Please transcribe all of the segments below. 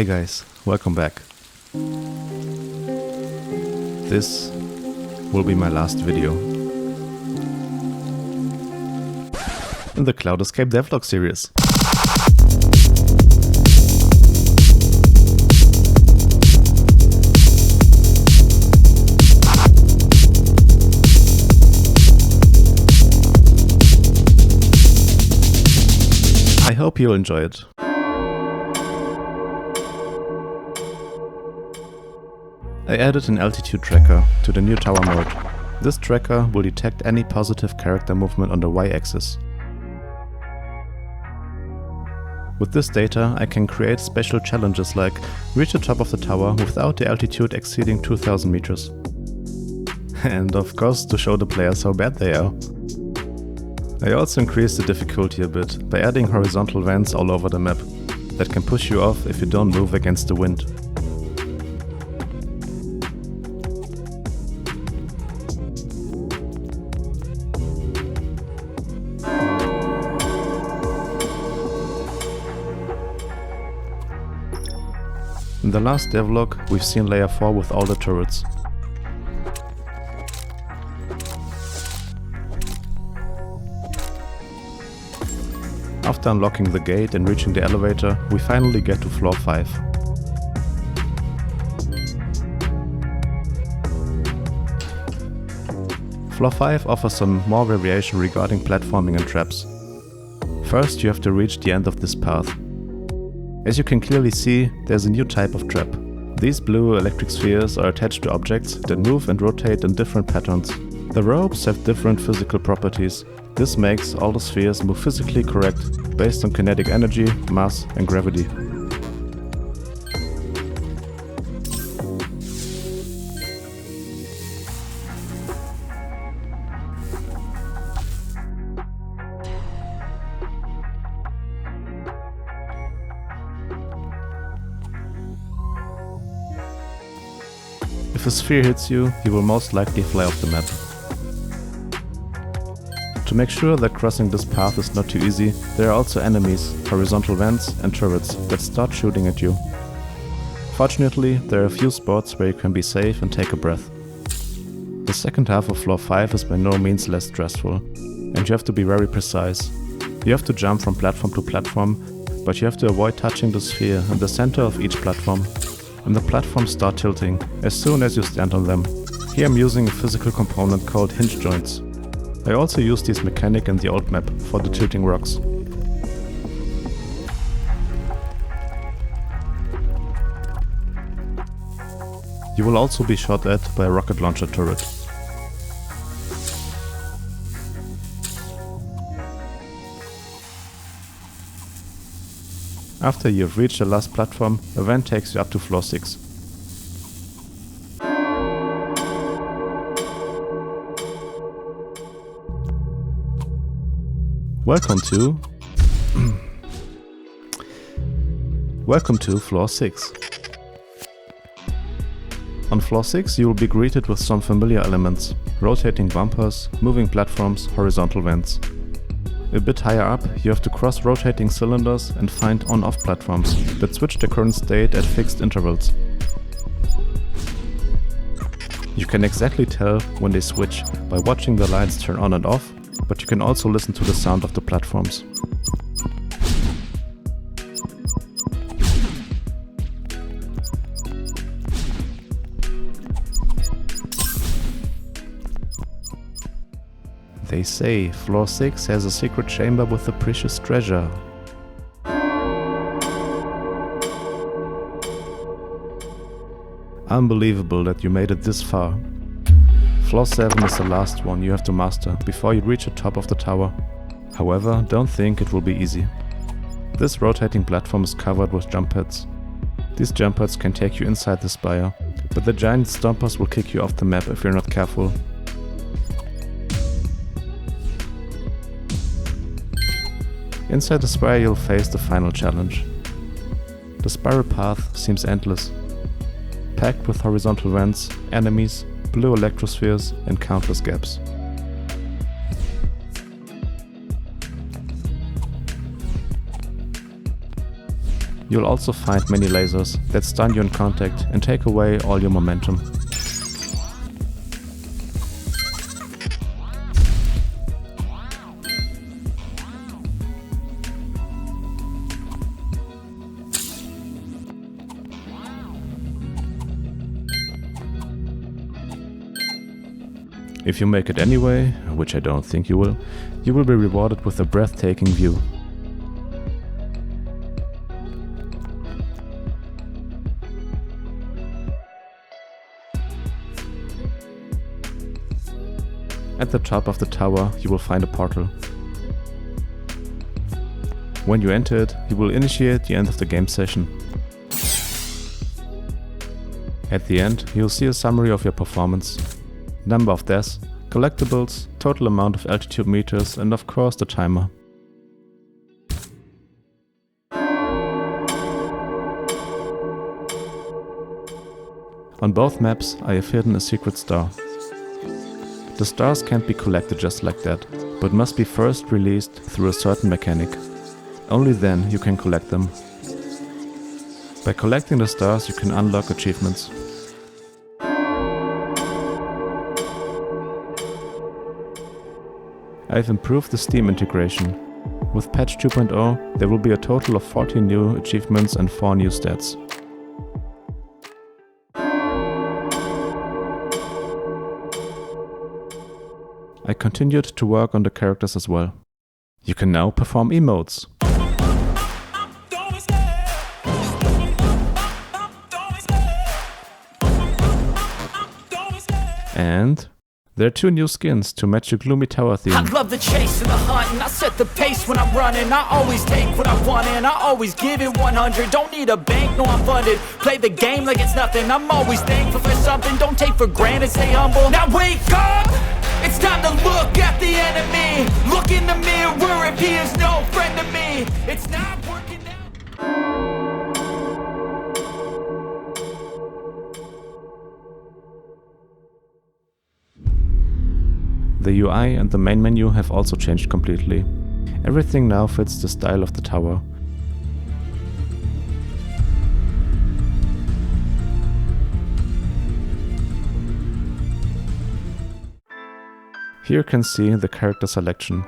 Hey guys, welcome back. This will be my last video in the Cloud Escape Devlog series. I hope you'll enjoy it. I added an altitude tracker to the new tower mode. This tracker will detect any positive character movement on the y-axis. With this data I can create special challenges like reach the top of the tower without the altitude exceeding 2000 meters. And of course to show the players how bad they are. I also increased the difficulty a bit by adding horizontal vents all over the map that can push you off if you don't move against the wind. In the last devlog, we've seen layer 4 with all the turrets. After unlocking the gate and reaching the elevator, we finally get to floor 5. Floor 5 offers some more variation regarding platforming and traps. First, you have to reach the end of this path. As you can clearly see, there's a new type of trap. These blue electric spheres are attached to objects that move and rotate in different patterns. The ropes have different physical properties. This makes all the spheres move physically correct based on kinetic energy, mass and gravity. If a sphere hits you, you will most likely fly off the map. To make sure that crossing this path is not too easy, there are also enemies, horizontal vents and turrets that start shooting at you. Fortunately, there are a few spots where you can be safe and take a breath. The second half of floor 5 is by no means less stressful, and you have to be very precise. You have to jump from platform to platform, but you have to avoid touching the sphere in the center of each platform. And the platforms start tilting as soon as you stand on them. Here I'm using a physical component called hinge joints. I also used this mechanic in the old map for the tilting rocks. You will also be shot at by a rocket launcher turret. After you have reached the last platform, a vent takes you up to floor 6. Welcome to floor 6. On floor 6 you will be greeted with some familiar elements: rotating bumpers, moving platforms, horizontal vents. A bit higher up, you have to cross rotating cylinders and find on-off platforms that switch their current state at fixed intervals. You can exactly tell when they switch by watching the lights turn on and off, but you can also listen to the sound of the platforms. They say floor 6 has a secret chamber with a precious treasure. Unbelievable that you made it this far. Floor 7 is the last one you have to master before you reach the top of the tower. However, don't think it will be easy. This rotating platform is covered with jump pads. These jump pads can take you inside the spire, but the giant stompers will kick you off the map if you're not careful. Inside the spire you'll face the final challenge. The spiral path seems endless, packed with horizontal vents, enemies, blue electrospheres and countless gaps. You'll also find many lasers that stun you in contact and take away all your momentum. If you make it anyway, which I don't think you will be rewarded with a breathtaking view. At the top of the tower you will find a portal. When you enter it, you will initiate the end of the game session. At the end, you'll see a summary of your performance. Number of deaths, collectibles, total amount of altitude meters, and of course the timer. On both maps I have hidden a secret star. The stars can't be collected just like that, but must be first released through a certain mechanic. Only then you can collect them. By collecting the stars you can unlock achievements. I've improved the Steam integration. With patch 2.0 there will be a total of 14 new achievements and 4 new stats. I continued to work on the characters as well. You can now perform emotes. And there are 2 new skins to match your gloomy tower theme. I love the chase and the hunt, and I set the pace when I'm running. I always take what I want and I always give it 100. Don't need a bank, no I'm funded. Play the game like it's nothing. I'm always thankful for something. Don't take for granted, stay humble. Now wake up! It's time to look at the enemy. Look in the mirror if he is no friend to me. It's not working out. The UI and the main menu have also changed completely. Everything now fits the style of the tower. Here you can see the character selection.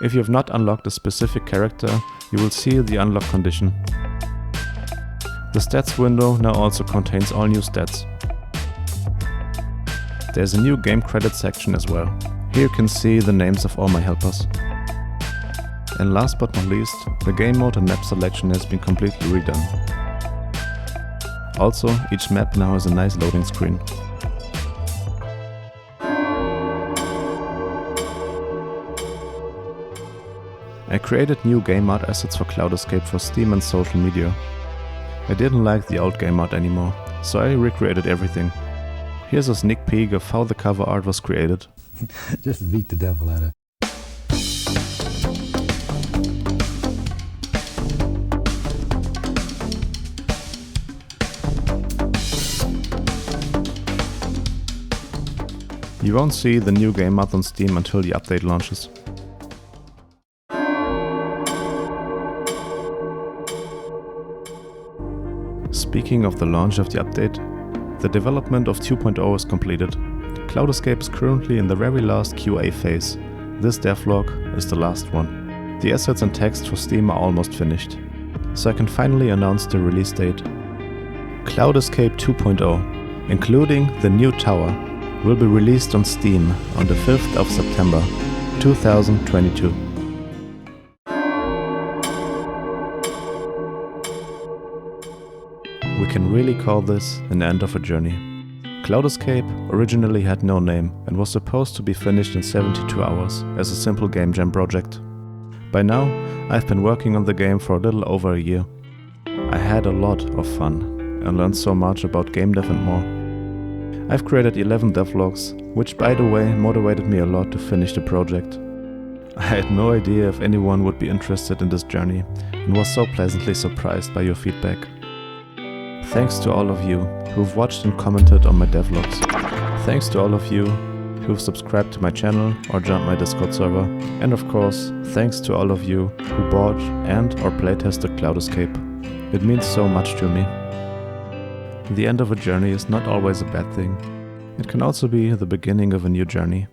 If you have not unlocked a specific character, you will see the unlock condition. The stats window now also contains all new stats. There's a new game credits section as well. Here you can see the names of all my helpers. And last but not least, the game mode and map selection has been completely redone. Also, each map now has a nice loading screen. I created new game art assets for Cloud Escape for Steam and social media. I didn't like the old game art anymore, so I recreated everything. Here's a sneak peek of how the cover art was created. Just beat the devil at it. You won't see the new game art on Steam until the update launches. Speaking of the launch of the update, the development of 2.0 is completed. Cloud Escape is currently in the very last QA phase. This devlog is the last one. The assets and text for Steam are almost finished, so I can finally announce the release date. Cloud Escape 2.0, including the new tower, will be released on Steam on the 5th of September 2022. We can really call this an end of a journey. Cloud Escape originally had no name and was supposed to be finished in 72 hours as a simple game jam project. By now, I've been working on the game for a little over a year. I had a lot of fun and learned so much about game dev and more. I've created 11 devlogs, which by the way motivated me a lot to finish the project. I had no idea if anyone would be interested in this journey and was so pleasantly surprised by your feedback. Thanks to all of you who've watched and commented on my devlogs. Thanks to all of you who've subscribed to my channel or joined my Discord server. And of course, thanks to all of you who bought and or playtested Cloud Escape. It means so much to me. The end of a journey is not always a bad thing. It can also be the beginning of a new journey.